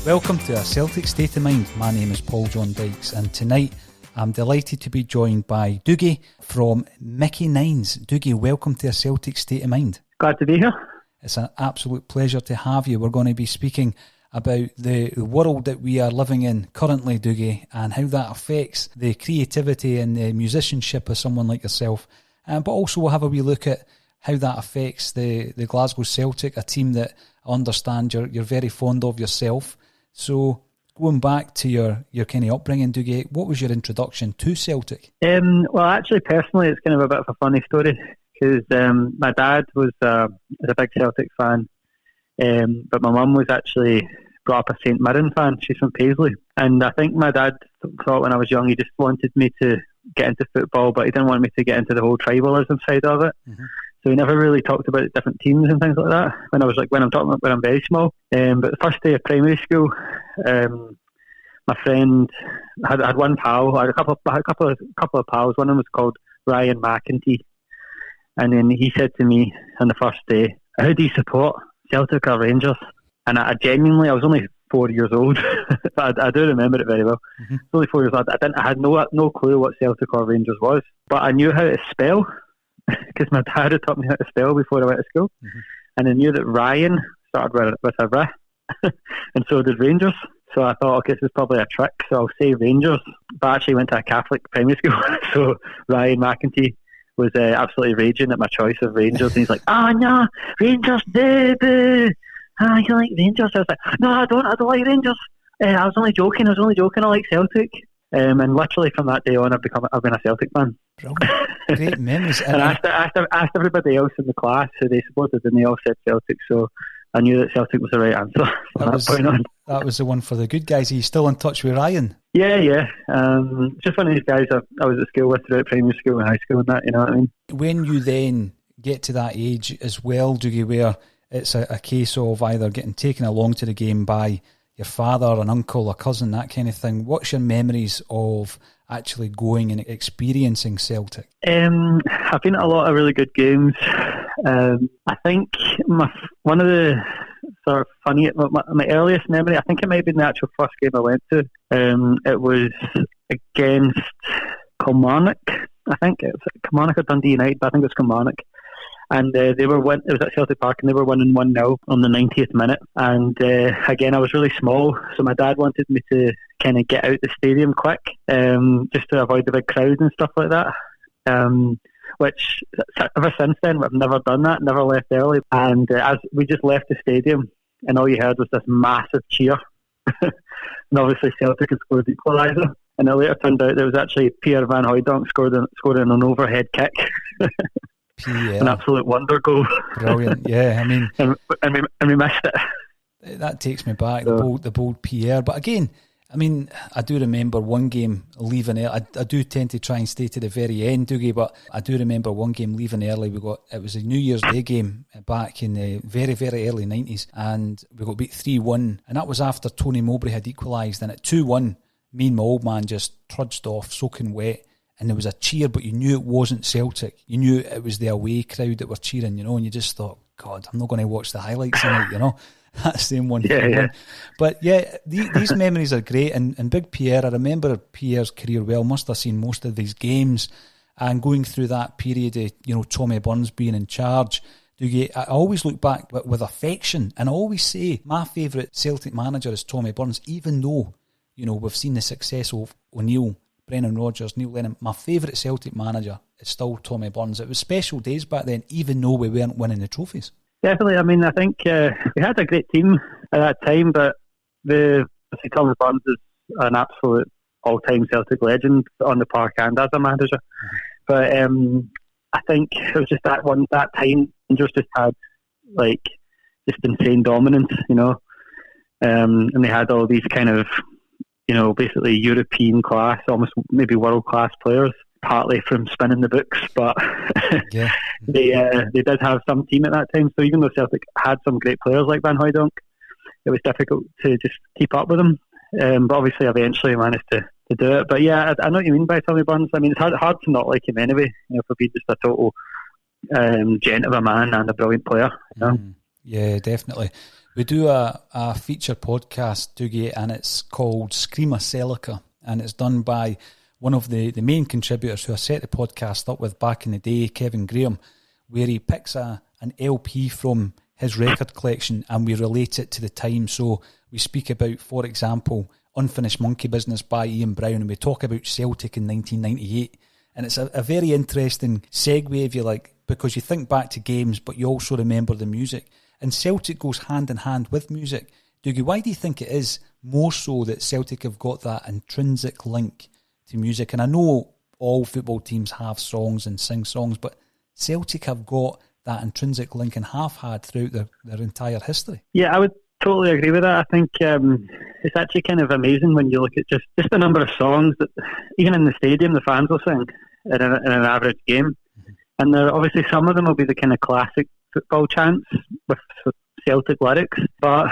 Welcome to A Celtic State of Mind. My name is John Dykes, and tonight I'm delighted to be joined by Dougie from Mickey Nines. Dougie, welcome to A Celtic State of Mind. Glad to be here. It's an absolute pleasure to have you. We're going to be speaking about the world that we are living in currently, Dougie, and how that affects the creativity and the musicianship of someone like yourself. But also we'll have a wee look at how that affects the Glasgow Celtic, a team that I understand you're very fond of yourself. So, going back to your kind of upbringing, Dougie, what was your introduction to Celtic? Well, actually, personally, it's kind of a bit of a funny story because my dad was a big Celtic fan, but my mum was actually brought up a St Mirren fan. She's from Paisley. And I think my dad thought when I was young he just wanted me to get into football, but he didn't want me to get into the whole tribalism side of it. Mm-hmm. So we never really talked about different teams and things like that when I'm very small. But the first day of primary school, my friend had one pal. I had a couple of pals. One of them was called Ryan McEntee, and then he said to me on the first day, "How do you support, Celtic or Rangers?" And I was only 4 years old, but I do remember it very well. Mm-hmm. Only 4 years old. I had no clue what Celtic or Rangers was, but I knew how to spell. Because my dad had taught me how to spell before I went to school. Mm-hmm. And I knew that Ryan started with a R, and so did Rangers. So I thought, okay, this is probably a trick, so I'll say Rangers. But I actually went to a Catholic primary school, so Ryan McEntee was absolutely raging at my choice of Rangers. And he's like, no, Rangers, boo. You like Rangers? I was like, no, I don't like Rangers. I was only joking, I like Celtic. And literally from that day on, I've been a Celtic fan. Brilliant. Great memories. And I asked everybody else in the class who they supported, and they all said Celtic, so I knew that Celtic was the right answer from that point on. That was the one for the good guys. Are you still in touch with Ryan? Yeah. Just one of these guys I was at school with throughout primary school and high school and that, you know what I mean? When you then get to that age as well, Dougie, where it's a case of either getting taken along to the game by your father, an uncle, a cousin, that kind of thing, what's your memories of actually going and experiencing Celtic? I've been at a lot of really good games. I think one of the sort of funny, my earliest memory, I think it might have been the actual first game I went to. It was against Kilmarnock. I think it was Kilmarnock or Dundee United, but I think it was Kilmarnock. And it was at Celtic Park, and they were winning 1-0 on the 90th minute. And again, I was really small, so my dad wanted me to kind of get out the stadium quick, just to avoid the big crowd and stuff like that. Which ever since then, I've never done that, never left early. And as we just left the stadium, and all you heard was this massive cheer. And obviously Celtic had scored the equaliser. And it later turned out there was actually Pierre van Hooijdonk scoring an overhead kick. Pierre. An absolute wonder goal. Brilliant, yeah. I mean, and we missed it. That takes me back, the bold Pierre. But again, I mean, I do remember one game leaving early. I do tend to try and stay to the very end, Dougie, but I do remember one game leaving early. It was a New Year's Day game back in the very, very early 90s, and we got beat 3-1, and that was after Tony Mowbray had equalised, and at 2-1, me and my old man just trudged off, soaking wet. And there was a cheer, but you knew it wasn't Celtic. You knew it was the away crowd that were cheering, and you just thought, God, I'm not going to watch the highlights tonight, That same one. Yeah. But yeah, these memories are great. And Big Pierre, I remember Pierre's career well, must have seen most of these games. And going through that period of, Tommy Burns being in charge, I always look back with affection. And I always say my favourite Celtic manager is Tommy Burns, even though, we've seen the success of O'Neill, Brennan Rodgers, Neil Lennon. My favourite Celtic manager is still Tommy Burns. It was special days back then, even though we weren't winning the trophies. Definitely. I mean, I think we had a great team at that time, but Tommy Burns is an absolute all-time Celtic legend on the park and as a manager. But I think it was just that time, Rangers just had like just insane dominance, and they had all these kind of, basically European class, almost maybe world class players, partly from spinning the books, but yeah. they did have some team at that time. So even though Celtic had some great players like Van Hooijdonk, it was difficult to just keep up with them. But obviously, eventually managed to do it. But yeah, I know what you mean by Tommy Burns. I mean, it's hard to not like him anyway. For being just a total gent of a man and a brilliant player. Yeah, definitely. We do a feature podcast, Dougie, and it's called Screama Celica, and it's done by one of the main contributors who I set the podcast up with back in the day, Kevin Graham, where he picks an LP from his record collection and we relate it to the time. So we speak about, for example, Unfinished Monkey Business by Ian Brown, and we talk about Celtic in 1998. And it's a very interesting segue, if you like, because you think back to games, but you also remember the music. And Celtic goes hand in hand with music. Dougie, why do you think it is more so that Celtic have got that intrinsic link to music? And I know all football teams have songs and sing songs, but Celtic have got that intrinsic link and have had throughout their entire history. Yeah, I would totally agree with that. I think it's actually kind of amazing when you look at just the number of songs that, even in the stadium, the fans will sing in an average game. Mm-hmm. And obviously some of them will be the kind of classic football chants with Celtic lyrics, but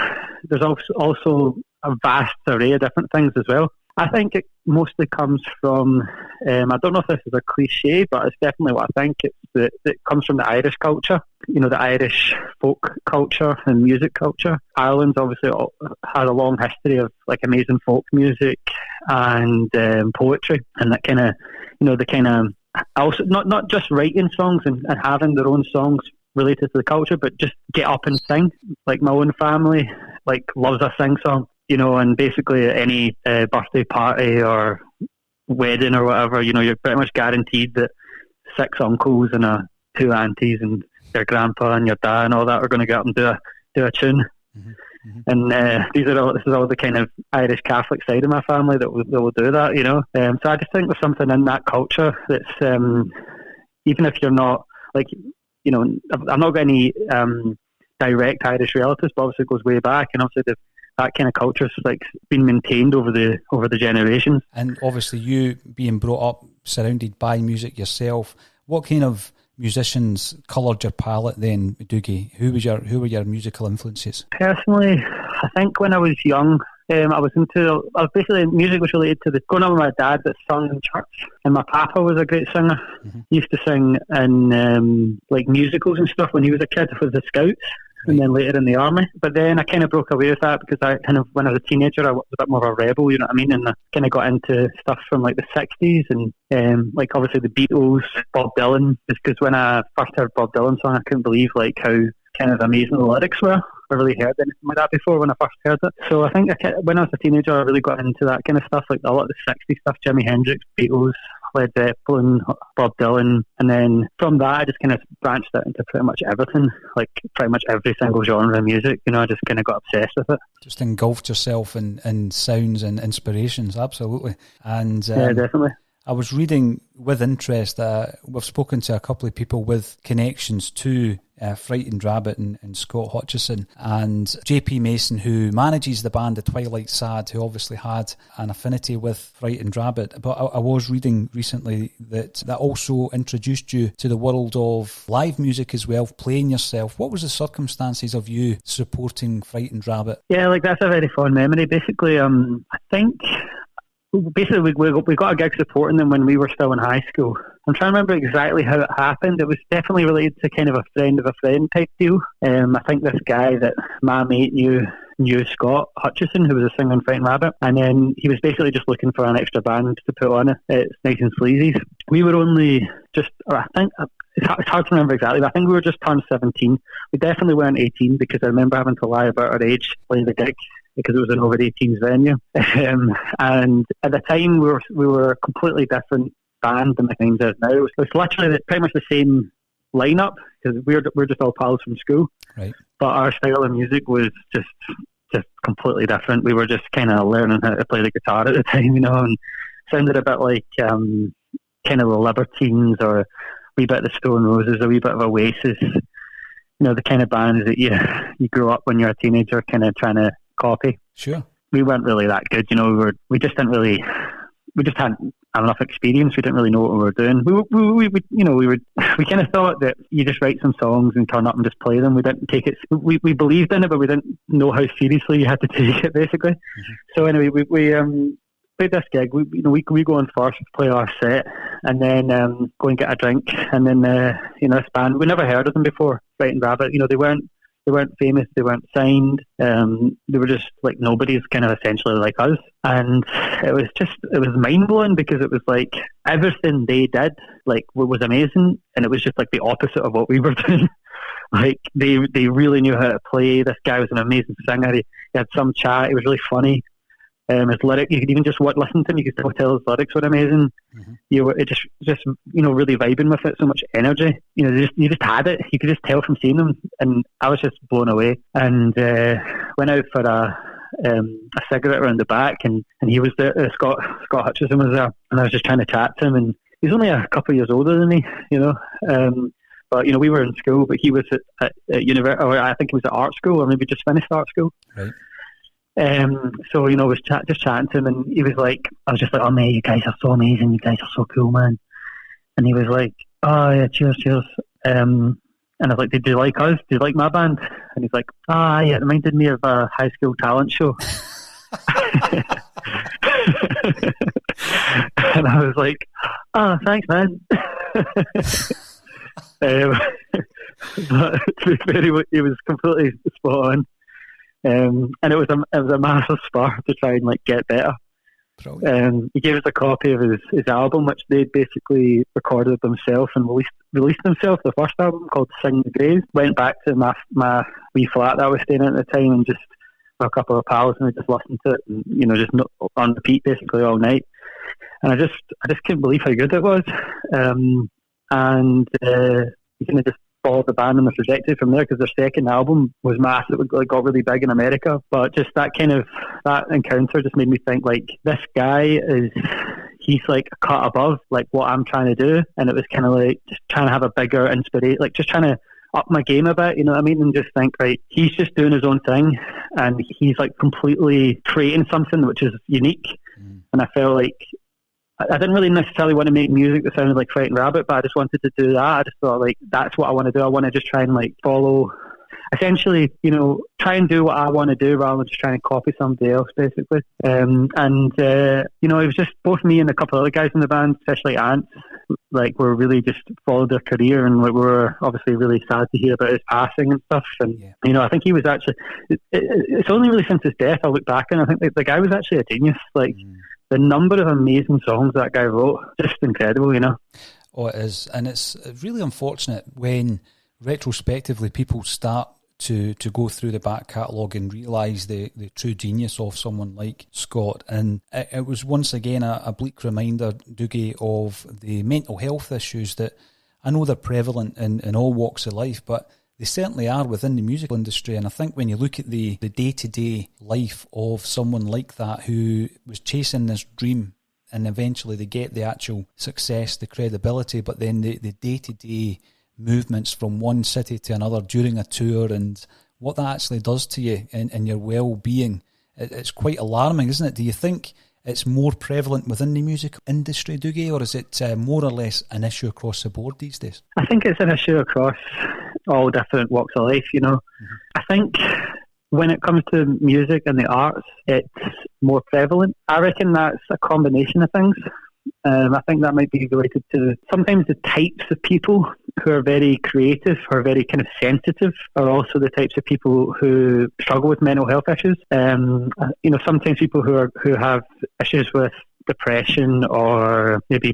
there's also a vast array of different things as well. I think it mostly comes from, I don't know if this is a cliche, but it's definitely what I think. It comes from the Irish culture, the Irish folk culture and music culture. Ireland's obviously had a long history of like amazing folk music and poetry, and that kind of, also not just writing songs and having their own songs related to the culture, but just get up and sing. Like my own family, like loves a sing song. And basically any birthday party or wedding or whatever, you're pretty much guaranteed that 6 uncles and 2 aunties and your grandpa and your dad and all that are going to get up and do a tune. Mm-hmm. Mm-hmm. And this is all the kind of Irish Catholic side of my family that will do that, So I just think there's something in that culture that's, even if you're not, like, I've not got any direct Irish relatives, but obviously it goes way back, and obviously that kind of culture's like been maintained over the generations. And obviously you being brought up surrounded by music yourself, what kind of musicians coloured your palette then, Dougie? Who were your musical influences? Personally, I think when I was young, basically music was related to growing up with my dad that sung in church, and my papa was a great singer. Mm-hmm. He used to sing in like musicals and stuff when he was a kid with the Scouts. And then later in the army. But then I kind of broke away with that because when I was a teenager, I was a bit more of a rebel, you know what I mean? And I kind of got into stuff from like the 60s and like obviously the Beatles, Bob Dylan. Just because when I first heard Bob Dylan song, I couldn't believe like how kind of amazing the lyrics were. I really heard anything like that before when I first heard it. So I think when I was a teenager, I really got into that kind of stuff, like a lot of the 60s stuff, Jimi Hendrix, Beatles, Led Zeppelin, Bob Dylan, and then from that I just kind of branched out into pretty much everything, like pretty much every single genre of music. I just kind of got obsessed with it. Just engulfed yourself in sounds and inspirations, absolutely. And yeah, definitely. I was reading with interest that we've spoken to a couple of people with connections to Frightened Rabbit and Scott Hutchison, and JP Mason, who manages the band The Twilight Sad, who obviously had an affinity with Frightened Rabbit. But I was reading recently that also introduced you to the world of live music as well, playing yourself. What was the circumstances of you supporting Frightened Rabbit? Yeah, like that's a very fond memory. Basically, I think... Basically, we got a gig supporting them when we were still in high school. I'm trying to remember exactly how it happened. It was definitely related to kind of a friend of a friend type deal. I think this guy that my mate knew Scott Hutchison, who was a singer in Frightened Rabbit, and then he was basically just looking for an extra band to put on it. It's Nice and Sleazy's. We were only just, I think, it's hard to remember exactly, but I think we were just turned 17. We definitely weren't 18 because I remember having to lie about our age playing the gig, because it was an over 18s venue. And at the time, we were a completely different band than the Kinds is now. It was literally pretty much the same lineup, because we're just all pals from school. Right. But our style of music was just completely different. We were just kind of learning how to play the guitar at the time, and sounded a bit like kind of the Libertines or a wee bit of the Stone Roses, a wee bit of Oasis. You know, the kind of bands that you grew up when you're a teenager kind of trying to copy. Sure. We weren't really that good, you know. We just hadn't enough experience. We didn't really know what we were doing. We kind of thought that you just write some songs and turn up and just play them. We didn't take it. We believed in it, but we didn't know how seriously you had to take it, basically. Mm-hmm. So anyway, we played this gig. We go on first, play our set, and then go and get a drink. And then this band, we never heard of them before, Frightened Rabbit. You know, they weren't famous, they weren't signed, they were just like nobody's, kind of essentially like us. And it was mind-blowing, because it was like everything they did like was amazing, and it was just like the opposite of what we were doing. Like they really knew how to play. This guy was an amazing singer. He had some chat, he was really funny. His lyrics, you could even just listen to him, you could still tell his lyrics were amazing. Mm-hmm. You were just really vibing with it, so much energy. You know, you just had it. You could just tell from seeing them, and I was just blown away. And went out for a cigarette around the back, and he was there. Scott Hutchison was there, and I was just trying to chat to him. And he's only a couple of years older than me, you know. But you know, we were in school, but he was at university, or I think he was at art school, or maybe just finished art school. Right. So, you know, I was just chatting to him, and he was like, I was just like, oh mate, you guys are so amazing, you guys are so cool, man. And he was like, oh yeah, cheers. And I was like, did you like us? Did you like my band? And he's like, yeah, it reminded me of a high school talent show. And I was like, oh, thanks, man. But to be fair, he was completely spot on. And it was a massive spark to try and like get better. He gave us a copy of his album, which they'd basically recorded themselves and released themselves. The first album, called Sing the Graves. Went back to my wee flat that I was staying at the time, and just with a couple of pals, and we just listened to it, and you know, just on repeat basically all night. And I just couldn't believe how good it was. And you kind of just followed the band on the trajectory from there, because their second album was massive. It got really big in America. But just that encounter just made me think, like, this guy he's like a cut above like what I'm trying to do. And it was kind of like just trying to have a bigger inspiration, like just trying to up my game a bit, you know what I mean? And just think, right, he's just doing his own thing, and he's like completely creating something which is unique. And I felt like I didn't really necessarily want to make music that sounded like Frightened Rabbit, but I just wanted to do that. I just thought, like, that's what I want to do. I want to just try and like follow, essentially, you know, try and do what I want to do rather than just trying to copy somebody else, basically. You know, it was just both me and a couple of other guys in the band, especially Ant, like, were really just followed their career, and we were obviously really sad to hear about his passing and stuff. And you know, I think he was actually, it's only really since his death I look back, and I think the guy was actually a genius. Like, the number of amazing songs that guy wrote, just incredible, you know. Oh, it is. And it's really unfortunate when retrospectively people start to go through the back catalogue and realise the true genius of someone like Scott. And it was once again a bleak reminder, Dougie, of the mental health issues that I know they're prevalent in all walks of life, but they certainly are within the musical industry. And I think when you look at the day-to-day life of someone like that who was chasing this dream, and eventually they get the actual success, the credibility, but then the day-to-day movements from one city to another during a tour, and what that actually does to you and your well-being, it's quite alarming, isn't it? Do you think it's more prevalent within the music industry, Dougie, or is it more or less an issue across the board these days? I think it's an issue across all different walks of life, you know. I think when it comes to music and the arts, it's more prevalent. I reckon that's a combination of things. I think that might be related to sometimes the types of people who are very creative, who are very kind of sensitive, are also the types of people who struggle with mental health issues. You know, sometimes people who have issues with depression or maybe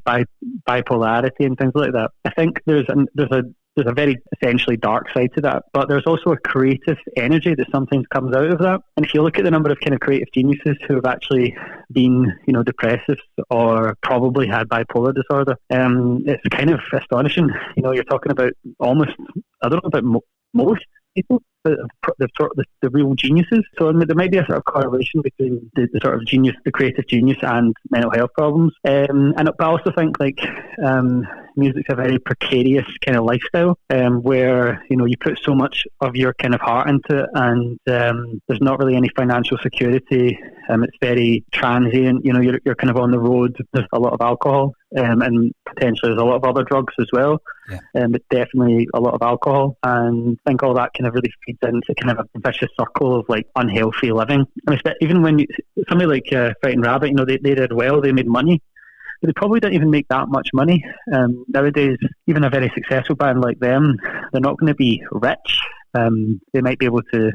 bipolarity and things like that. I think there's a very essentially dark side to that, but there's also a creative energy that sometimes comes out of that. And if you look at the number of kind of creative geniuses who have actually been, you know, depressive or probably had bipolar disorder, it's kind of astonishing. You know, you're talking about almost, I don't know about most, people, the real geniuses. So there might be a sort of correlation between the sort of genius, the creative genius, and mental health problems. But I also think music's a very precarious kind of lifestyle, where you put so much of your kind of heart into it, and there's not really any financial security. It's very transient. You're kind of on the road. There's a lot of alcohol, and potentially there's a lot of other drugs as well. Yeah. But definitely a lot of alcohol, and I think all that kind of really feeds into kind of a vicious circle of like unhealthy living. Even when somebody like Frightened Rabbit, they did well, they made money, but they probably didn't even make that much money. Nowadays, even a very successful band like them, they're not going to be rich. They might be able to,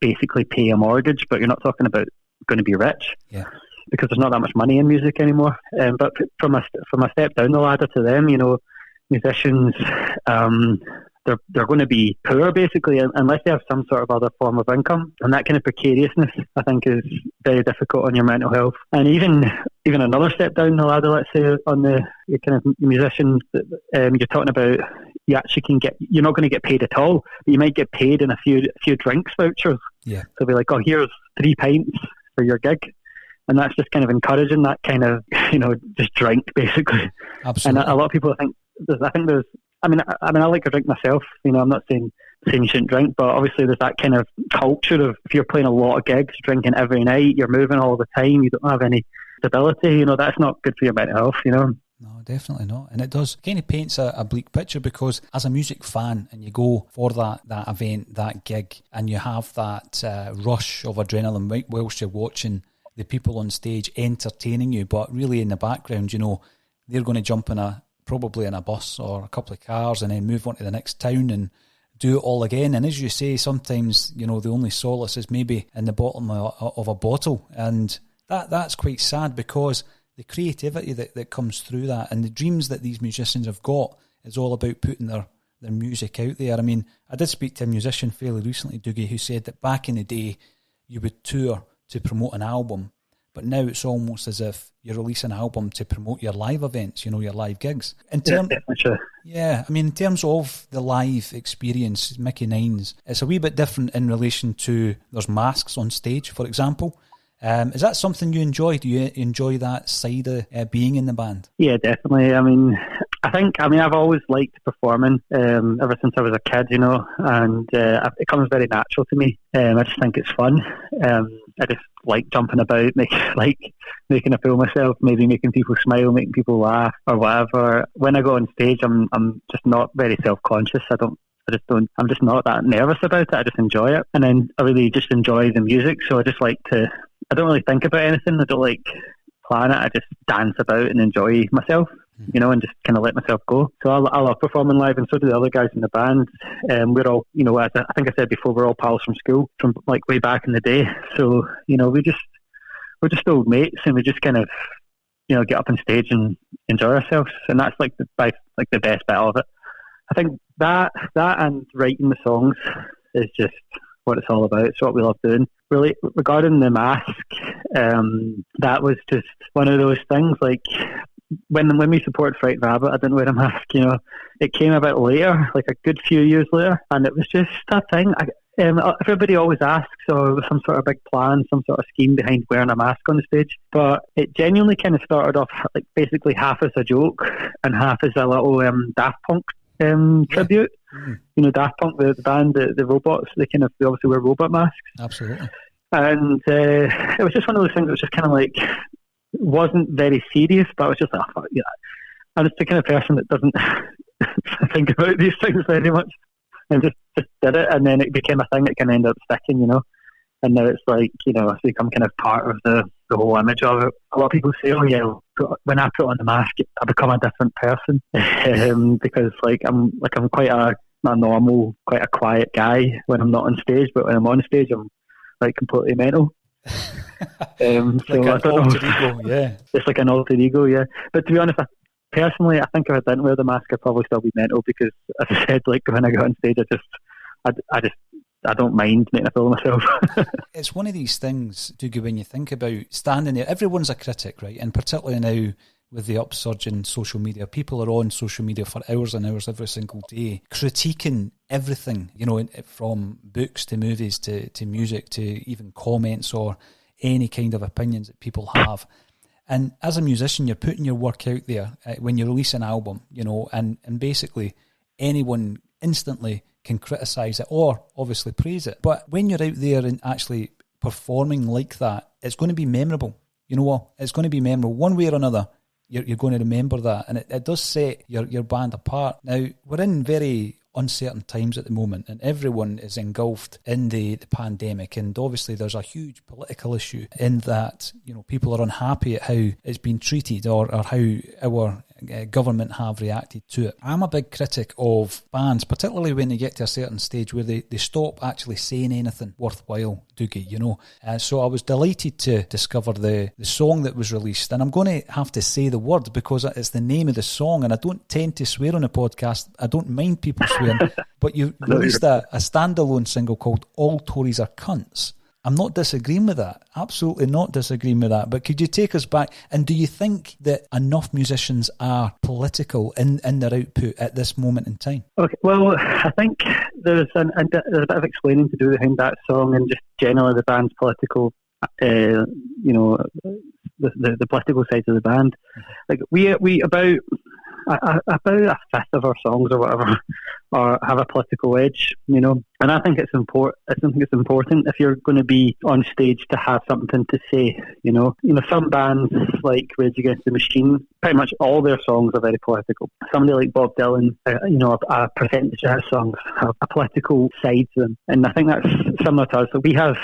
basically pay a mortgage, but you're not talking about going to be rich. Yeah. Because there's not that much money in music anymore. But from a step down the ladder to them, musicians, they're going to be poor basically unless they have some sort of other form of income, and that kind of precariousness I think is very difficult on your mental health. And even another step down the ladder, let's say on the kind of musicians, you're talking about you're not going to get paid at all, but you might get paid in a few drinks vouchers. Yeah. So be like, oh, here's 3 pints for your gig. And that's just kind of encouraging that kind of, just drink basically. Absolutely. And a lot of people think there's, I like to drink myself. I'm not saying you shouldn't drink, but obviously there's that kind of culture of if you're playing a lot of gigs, drinking every night, you're moving all the time, you don't have any stability. That's not good for your mental health. No, definitely not. And it does kind of paints a bleak picture, because as a music fan and you go for that event, that gig, and you have that rush of adrenaline right whilst you're watching the people on stage entertaining you, but really in the background, they're going to jump probably in a bus or a couple of cars and then move on to the next town and do it all again. And as you say, sometimes, the only solace is maybe in the bottom of a bottle. And that's quite sad, because the creativity that comes through that and the dreams that these musicians have got is all about putting their music out there. I mean, I did speak to a musician fairly recently, Dougie, who said that back in the day you would tour to promote an album, but now it's almost as if you release an album to promote your live events, your live gigs. Yeah, I mean, in terms of the live experience, Mickey Nines, it's a wee bit different in relation to there's masks on stage, for example. Is that something you enjoy? Do you enjoy that side of being in the band? Yeah, definitely. I've always liked performing ever since I was a kid, and it comes very natural to me. I just think it's fun. I just like jumping about, making a fool of myself, maybe making people smile, making people laugh or whatever. When I go on stage, I'm just not very self-conscious. I'm just not that nervous about it. I just enjoy it. And then I really just enjoy the music. So I don't really think about anything. I don't plan it. I just dance about and enjoy myself, and just kind of let myself go. So I love performing live, and so do the other guys in the band. We're all, as I think I said before, we're all pals from school, from way back in the day. So, we're just old mates, and we just kind of, get up on stage and enjoy ourselves. And that's the best bit of it. I think that and writing the songs is just what it's all about. It's what we love doing. Really, regarding the mask, that was just one of those things. Like when we supported Frightened Rabbit, I didn't wear a mask. It came a bit later, like a good few years later, and it was just a thing. Everybody always asks, or some sort of big plan, some sort of scheme behind wearing a mask on the stage. But it genuinely kind of started off basically half as a joke and half as a little Daft Punk tribute. Daft Punk, the band, the robots, they obviously wear robot masks. Absolutely. And it was just one of those things that was just kind of wasn't very serious, but I was just I'm just the kind of person that doesn't think about these things very much, and just did it, and then it became a thing that kind of ended up sticking, and now it's it's become kind of part of the whole image of it. A lot of people say, oh yeah, when I put on the mask, I become a different person, because I'm quite a normal, quite a quiet guy when I'm not on stage, but when I'm on stage, I'm completely mental. So like an alter ego, yeah. It's like an alter ego, yeah. But to be honest, personally, I think if I didn't wear the mask, I'd probably still be mental, because, as I said, when I go on stage, I don't mind making a fool of myself. It's one of these things, Dougie, when you think about standing there, everyone's a critic, right? And particularly now with the upsurge in social media. People are on social media for hours and hours every single day, critiquing everything, from books to movies to music to even comments or any kind of opinions that people have. And as a musician, you're putting your work out there when you release an album, and basically anyone instantly can criticise it or obviously praise it. But when you're out there and actually performing like that, it's going to be memorable. You know what? It's going to be memorable. One way or another, you're going to remember that. And it does set your band apart. Now, we're in very uncertain times at the moment, and everyone is engulfed in the pandemic, and obviously there's a huge political issue in that people are unhappy at how it's been treated or how our government have reacted to it. I'm a big critic of bands, particularly when they get to a certain stage where they stop actually saying anything worthwhile, Dougie, so I was delighted to discover the song that was released, and I'm going to have to say the word because it's the name of the song, and I don't tend to swear on a podcast. I don't mind people swearing, but you released a standalone single called All Tories Are Cunts. I'm not disagreeing with that. Absolutely not disagreeing with that. But could you take us back? And do you think that enough musicians are political in their output at this moment in time? Okay, well, I think there's a bit of explaining to do behind that song and just generally the band's political, the political side of the band. Like we about a fifth of our songs or whatever have a political edge, and I think it's important. I think it's important if you're going to be on stage to have something to say. Some bands like Rage Against the Machine, pretty much all their songs are very political. Somebody like Bob Dylan, a percentage of his songs have a political side to them, and I think that's similar to us. So we have,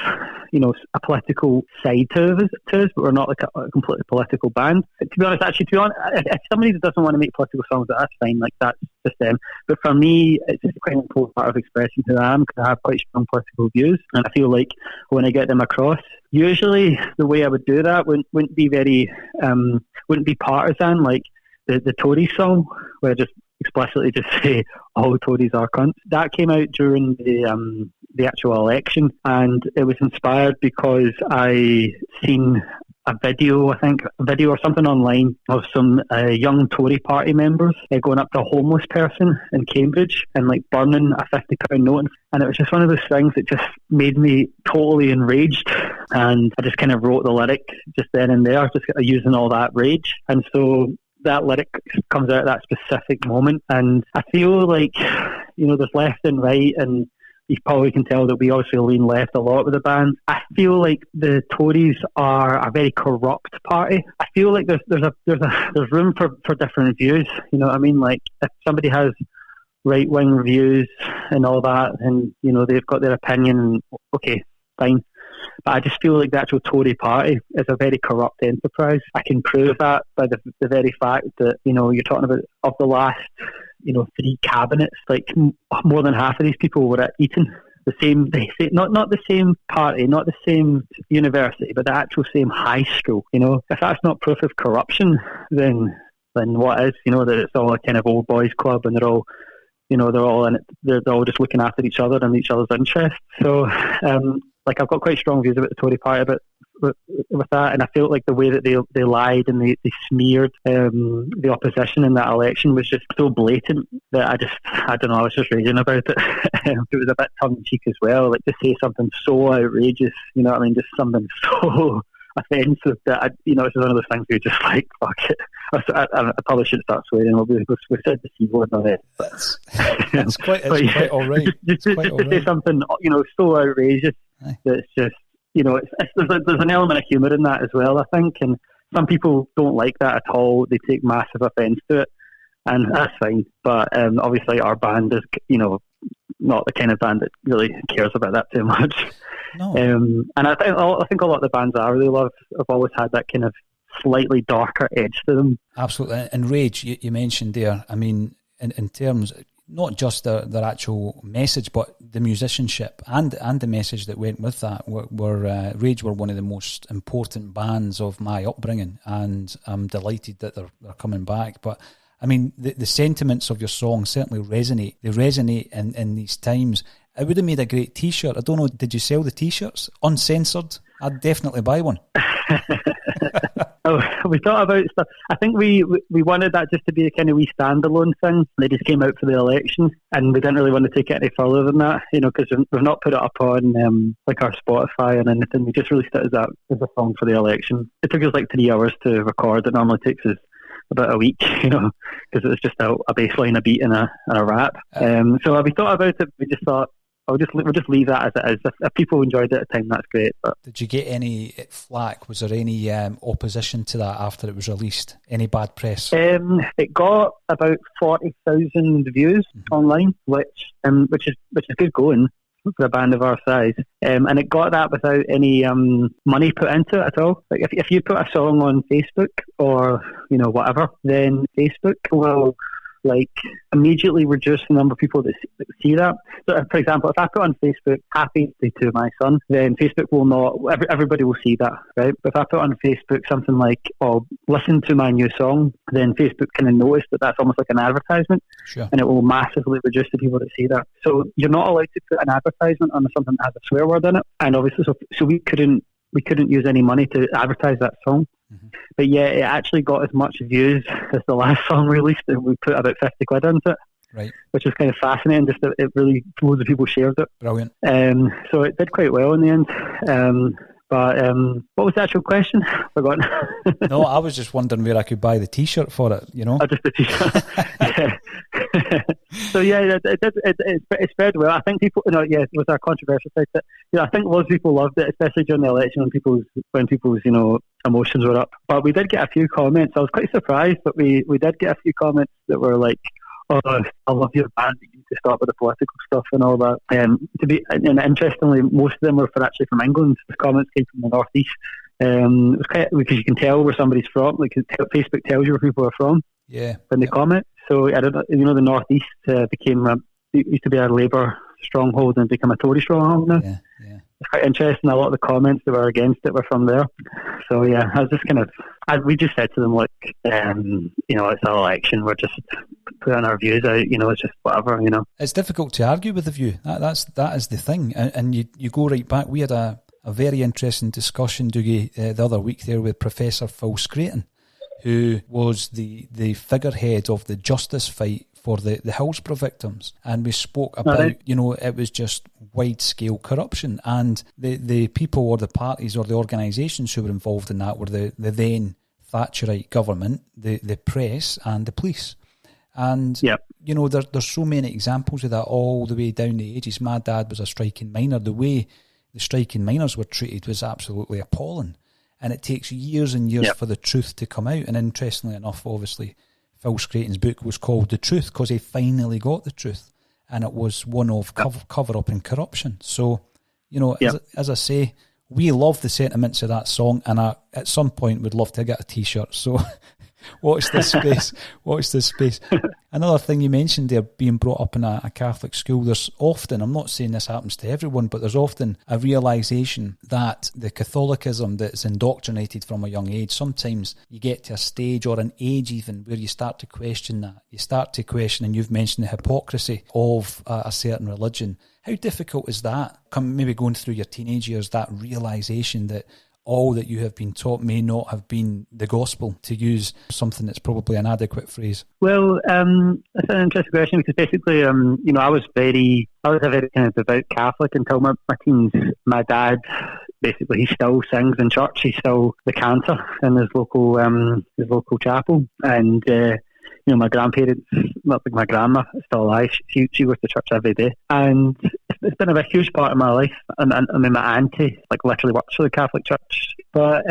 a political side to us, but we're not like a completely political band. To be honest, if somebody doesn't want to make political songs, that's fine. Like that's just them. But for me, it's quite an important part of expressing who I am because I have quite strong political views, and I feel like when I get them across, usually the way I would do that wouldn't be partisan like the Tories song where I just explicitly just say all Tories are cunts. That came out during the actual election, and it was inspired because I seen a video or something online of some young Tory party members going up to a homeless person in Cambridge and like burning a £50 note, and it was just one of those things that just made me totally enraged, and I just kind of wrote the lyric just then and there, just using all that rage, and so that lyric comes out at that specific moment, and I feel like there's left and right, and you probably can tell that we obviously lean left a lot with the band. I feel like the Tories are a very corrupt party. I feel like there's room for different views. You know what I mean? Like if somebody has right wing views and all that, and they've got their opinion, okay, fine. But I just feel like the actual Tory party is a very corrupt enterprise. I can prove that by the very fact that, you're talking about of the last, 3 cabinets, like more than half of these people were at Eton. Not the same party, not the same university, but the actual same high school. If that's not proof of corruption, then what is? That it's all a kind of old boys club, and they're all in it. They're all just looking after each other and each other's interests. So, I've got quite strong views about the Tory party, but with that, and I felt like the way that they lied and they smeared the opposition in that election was just so blatant that I don't know, I was just raging about it. It was a bit tongue-in-cheek as well, like to say something so outrageous, just something so offensive that it's just one of those things where you're just like, fuck it. I probably should start swearing. We said the C word already. It's quite all right. Just to say something, so outrageous that it's just, there's an element of humour in that as well, I think, and some people don't like that at all. They take massive offence to it, and that's fine. But obviously, our band is, not the kind of band that really cares about that too much. No. And I think a lot of the bands I really love have always had that kind of slightly darker edge to them. Absolutely. And Rage, you mentioned there, I mean, in terms, not just their actual message, but the musicianship and the message that went with that. Rage were one of the most important bands of my upbringing, and I'm delighted that they're coming back. But I mean, the sentiments of your song certainly resonate. They resonate in these times. It would have made a great T-shirt. I don't know, did you sell the T-shirts? Uncensored? I'd definitely buy one. Oh, we thought about stuff. I think we wanted that just to be a kind of wee standalone thing. They just came out for the election, and we didn't really want to take it any further than that, because we've not put it up on like our Spotify and anything. We just released it as a song for the election. It took us like 3 hours to record. It normally takes us about a week, because it was just a bass line, a beat, and a rap. So we thought about it. We just thought, we'll just leave that as it is. If people enjoyed it at the time, that's great. But did you get any flack? Was there any opposition to that after it was released? Any bad press? It got about 40,000 views online, which is good going for a band of our size, and it got that without any money put into it at all. Like if you put a song on Facebook or whatever, then Facebook will immediately reduce the number of people that see that. So, for example, if I put on Facebook "Happy Birthday to my son," then Facebook will not. Everybody will see that, right? But if I put on Facebook something like "Oh, listen to my new song," then Facebook kind of notice that that's almost like an advertisement, sure, and it will massively reduce the people that see that. So you're not allowed to put an advertisement on something that has a swear word in it, and obviously, so we couldn't use any money to advertise that song. Mm-hmm. But yeah, it actually got as much views as the last song released, and we put about 50 quid into it. Right. Which was kind of fascinating, just that it really, loads of people shared it. Brilliant. So it did quite well in the end. But what was the actual question? Forgotten. No, I was just wondering where I could buy the T-shirt for it, Oh, just the T-shirt. Yeah. So yeah, it spread well. I think people, it was a controversial side. I think loads of people loved it, especially during the election when people's emotions were up. But we did get a few comments. I was quite surprised, but we did get a few comments that were like, "Oh, I love your band. You need to stop with the political stuff and all that." And interestingly, most of them were actually from England. The comments came from the northeast. It was quite, because you can tell where somebody's from. Like Facebook tells you where people are from. Yeah. When they comment. So I don't know. The northeast used to be a Labour stronghold and become a Tory stronghold now. Yeah. It's quite interesting. A lot of the comments that were against it were from there. So yeah, I was just we just said to them, like, it's an election. We're just putting our views out. It's just whatever. It's difficult to argue with the view. That is the thing. And you go right back. We had a very interesting discussion, Dougie, the other week there with Professor Phil Scraton, who was the figurehead of the justice fight for the Hillsborough victims. And we spoke about, it was just wide-scale corruption. And the people or the parties or the organisations who were involved in that were the then Thatcherite government, the press and the police. And, there's so many examples of that all the way down the ages. My dad was a striking miner. The way the striking miners were treated was absolutely appalling. And it takes years and years for the truth to come out. And interestingly enough, obviously, Phil Scraton's book was called The Truth because he finally got the truth. And it was one of cover-up and corruption. So, as I say, we love the sentiments of that song, and at some point would love to get a T-shirt. So watch this space. Watch this space. Another thing you mentioned there, being brought up in a Catholic school, there's often, I'm not saying this happens to everyone, but there's often a realisation that the Catholicism that's indoctrinated from a young age, sometimes you get to a stage or an age even where you start to question that. You start to question, and you've mentioned the hypocrisy of a certain religion. How difficult is that, maybe going through your teenage years, that realisation that all that you have been taught may not have been the gospel, to use something that's probably an adequate phrase? Well, that's an interesting question, because basically, I was a very kind of devout Catholic until my teens. My dad, basically, he still sings in church. He's still the cantor in his local chapel, and my grandparents, not like my grandma, is still alive. She goes to church every day, and it's been a huge part of my life. And I mean, my auntie literally works for the Catholic Church. But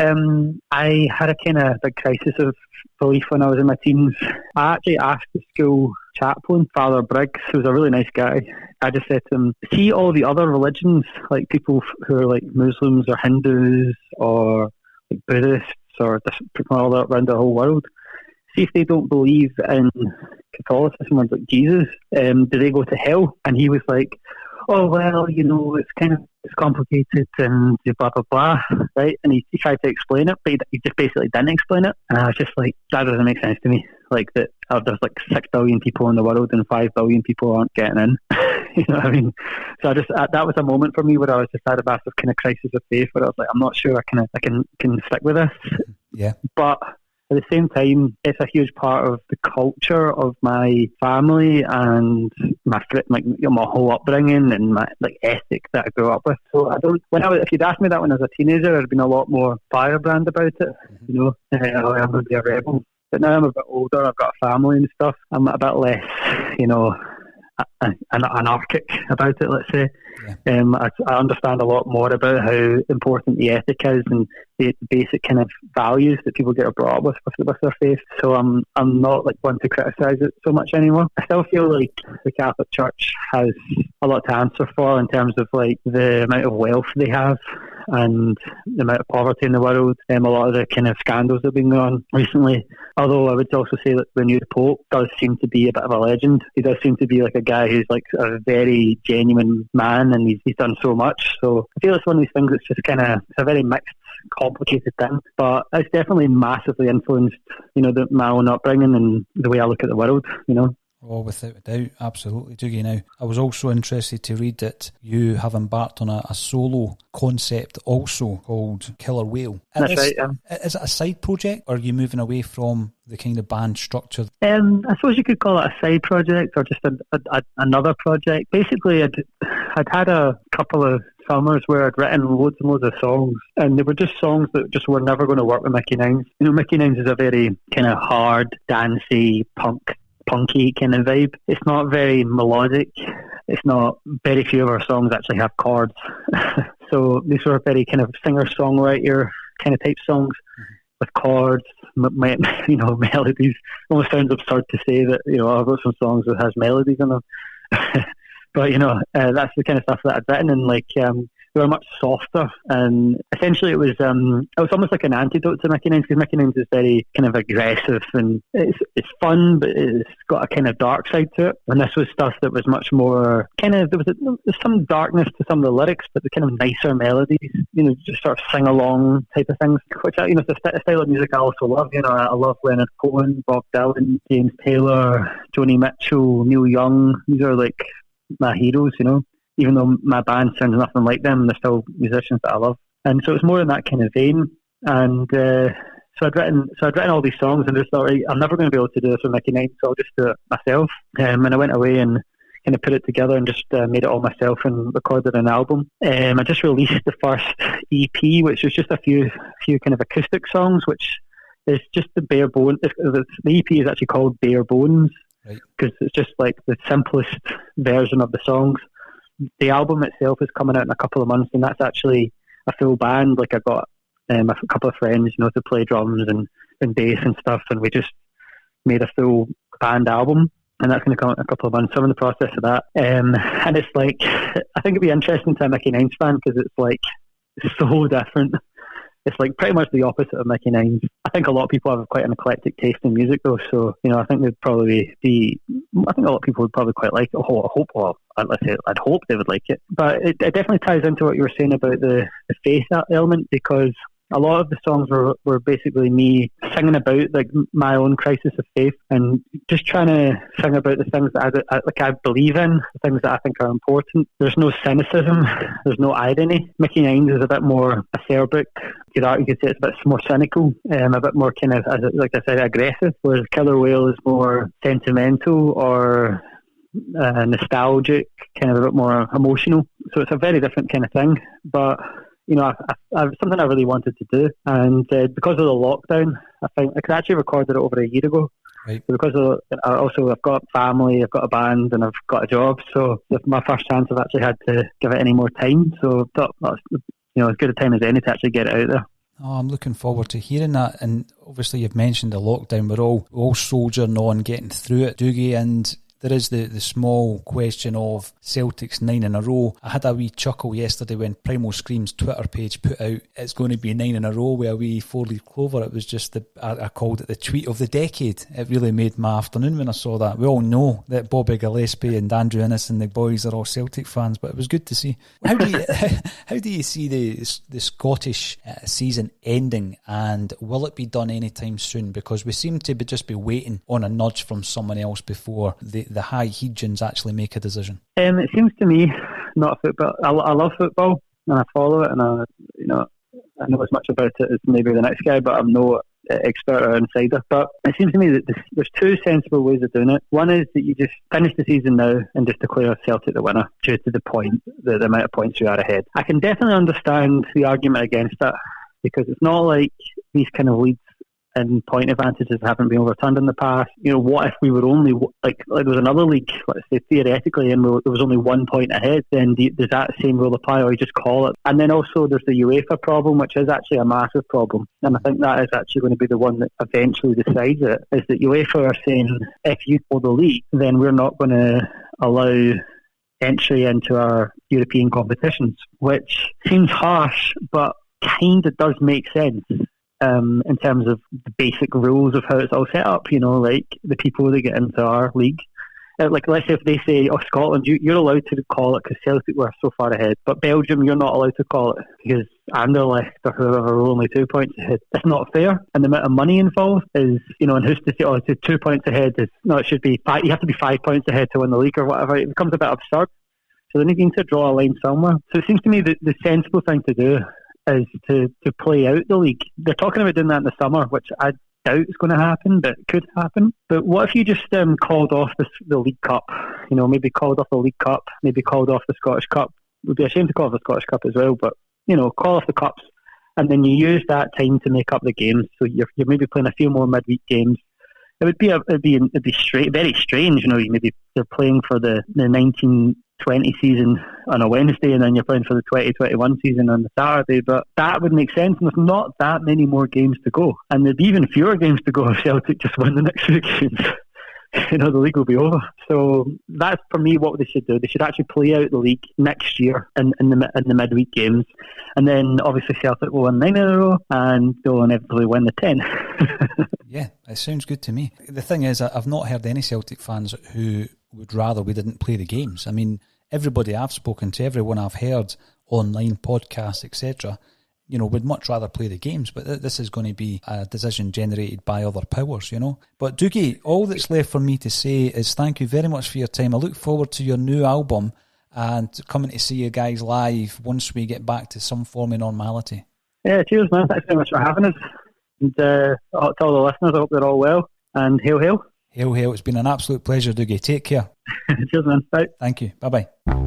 I had a kind of big crisis of belief when I was in my teens. I actually asked the school chaplain, Father Briggs, who was a really nice guy. I just said to him, see all the other religions, like people who are like Muslims or Hindus or like Buddhists or people all around the whole world. See if they don't believe in Catholicism or like Jesus, do they go to hell? And he was like, oh, well, it's complicated and blah, blah, blah, right? And he tried to explain it, but he just basically didn't explain it. And I was just like, that doesn't make sense to me. Like that there's like 6 billion people in the world and 5 billion people aren't getting in. You know what I mean? So that was a moment for me where I was just had a massive kind of crisis of faith where I was like, I'm not sure I can stick with this. Yeah. But at the same time, it's a huge part of the culture of my family and my whole upbringing and my ethic that I grew up with. So if you'd asked me that when I was a teenager, I'd have been a lot more firebrand about it. I'm going to be a rebel. But now I'm a bit older, I've got a family and stuff, I'm a bit less, anarchic about it, let's say. Yeah. I understand a lot more about how important the ethic is and the basic kind of values that people get brought up with their faith. So I'm not one to criticise it so much anymore. I still feel like the Catholic Church has a lot to answer for in terms of the amount of wealth they have and the amount of poverty in the world. A lot of the kind of scandals that have been going on recently. Although I would also say that the new Pope does seem to be a bit of a legend. He does seem to be a guy who's a very genuine man, and he's done so much. So I feel it's one of these things that's just it's a very mixed, complicated thing. But it's definitely massively influenced, my own upbringing and the way I look at the world, Oh, without a doubt, absolutely, Dougie. Now, I was also interested to read that you have embarked on a solo concept also called Killer Whale. That's right, yeah. Is it a side project, or are you moving away from the kind of band structure? I suppose you could call it a side project or just another project. Basically, I'd had a couple of summers where I'd written loads and loads of songs, and they were just songs that just were never going to work with Mickey Nines. Mickey Nines is a very kind of hard, dancey, punky kind of vibe. It's not very melodic. It's not, very few of our songs actually have chords. So these were very kind of singer-songwriter kind of type songs with chords, melodies. Almost sounds absurd to say that, I've got some songs that has melodies in them. But, that's the kind of stuff that I'd written, and they were much softer, and essentially it was almost like an antidote to Mickey Nines, because Mickey Nines is very kind of aggressive, and it's fun, but it's got a kind of dark side to it. And this was stuff that was much more there's some darkness to some of the lyrics, but the kind of nicer melodies, just sort of sing along type of things, which it's a style of music I also love. I love Leonard Cohen, Bob Dylan, James Taylor, Joni Mitchell, Neil Young. These are my heroes, even though my band sounds nothing like them, they're still musicians that I love. And so it's more in that kind of vein. And so I'd written all these songs, and just thought, right, I'm never going to be able to do this with Mickey Nines, so I'll just do it myself. And I went away and kind of put it together and just made it all myself and recorded an album. I just released the first EP, which was just a few kind of acoustic songs, which is just the bare bones. The EP is actually called Bare Bones, because it's just the simplest version of the songs. The album itself is coming out in a couple of months, and that's actually a full band. I got a couple of friends, to play drums and bass and stuff, and we just made a full band album, and that's going to come out in a couple of months. So I'm in the process of that, and it's I think it'd be interesting to a Mickey Nines fan, because it's so different. It's pretty much the opposite of Mickey Nines. I think a lot of people have quite an eclectic taste in music, though. So I think they'd probably I think a lot of people would probably quite like it. I'd hope they would like it. But it definitely ties into what you were saying about the faith element, because a lot of the songs were basically me singing about my own crisis of faith, and just trying to sing about the things that I believe in, the things that I think are important. There's no cynicism, there's no irony. Mickey Nines is a bit more acerbic. You could say it's a bit more cynical, a bit more kind of, like I said, aggressive, whereas Killer Whale is more sentimental or nostalgic, kind of a bit more emotional. So it's a very different kind of thing, but I've something I really wanted to do, and because of the lockdown, I think I could actually recorded it over a year ago. Right. Because I've got family, I've got a band, and I've got a job, so it's my first chance I've actually had to give it any more time. So I thought that's as good a time as any to actually get it out there. Oh, I'm looking forward to hearing that. And obviously, you've mentioned the lockdown. We're all soldiering on, getting through it, Dougie, and there is the small question of Celtic's 9 in a row. I had a wee chuckle yesterday when Primal Scream's Twitter page put out it's going to be 9 in a row with a wee 4-leaf clover. It was just I called it the tweet of the decade. It really made my afternoon when I saw that. We all know that Bobby Gillespie and Andrew Innes and the boys are all Celtic fans, but it was good to see. How do you see the Scottish season ending, and will it be done anytime soon? Because we seem to just be waiting on a nudge from someone else before the Hooijdonks actually make a decision. It seems to me not football. I love football and I follow it, and I know as much about it as maybe the next guy, but I'm no expert or insider. But it seems to me that there's two sensible ways of doing it. One is that you just finish the season now and just declare Celtic the winner due to the amount of points you are ahead. I can definitely understand the argument against that, because it's not like these kind of leads and point advantages haven't been overturned in the past. You know, what if we were only, like there was another league, let's say theoretically, and there was only 1 point ahead, then does that same rule apply, or you just call it? And then also there's the UEFA problem, which is actually a massive problem, and I think that is actually going to be the one that eventually decides it, is that UEFA are saying, if you call the league, then we're not going to allow entry into our European competitions, which seems harsh, but kind of does make sense. In terms of the basic rules of how it's all set up, you know, like the people that get into our league. Like, let's say if they say, oh, Scotland, you're allowed to call it because Celtic were so far ahead, but Belgium, you're not allowed to call it because Anderlecht or whoever are only 2 points ahead. It's not fair. And the amount of money involved is, you know, and who's to say, oh, it's 2 points ahead? It should be 5. You have to be 5 points ahead to win the league or whatever. It becomes a bit absurd. So they need to draw a line somewhere. So it seems to me that the sensible thing to do is to play out the league. They're talking about doing that in the summer, which I doubt is going to happen, but it could happen. But what if you just called off the League Cup? You know, maybe called off the League Cup, maybe called off the Scottish Cup. It would be a shame to call off the Scottish Cup as well, but, you know, call off the Cups, and then you use that time to make up the games. So you're maybe playing a few more midweek games. It'd be very strange, you know. They're playing for the 1920 season on a Wednesday, and then you're playing for the 2021 season on the Saturday. But that would make sense, and there's not that many more games to go, and there'd be even fewer games to go if Celtic just win the next few games. You know, the league will be over. So that's, for me, what they should do. They should actually play out the league next year in the midweek games, and then obviously Celtic will win 9 in a row, and they'll inevitably win the 10. Yeah, it sounds good to me. The thing is, I've not heard any Celtic fans who would rather we didn't play the games. I mean, everybody I've spoken to, everyone I've heard, online, podcasts, etc., you know, would much rather play the games, but this is going to be a decision generated by other powers, you know. But Dougie, all that's left for me to say is thank you very much for your time. I look forward to your new album and coming to see you guys live once we get back to some form of normality. Yeah, cheers, man. Thanks very much for having us. And to all the listeners, I hope they're all well. And hail, hail. Hail, hail. It's been an absolute pleasure, Dougie. Take care. Cheers, man. Bye. Thank you. Bye-bye.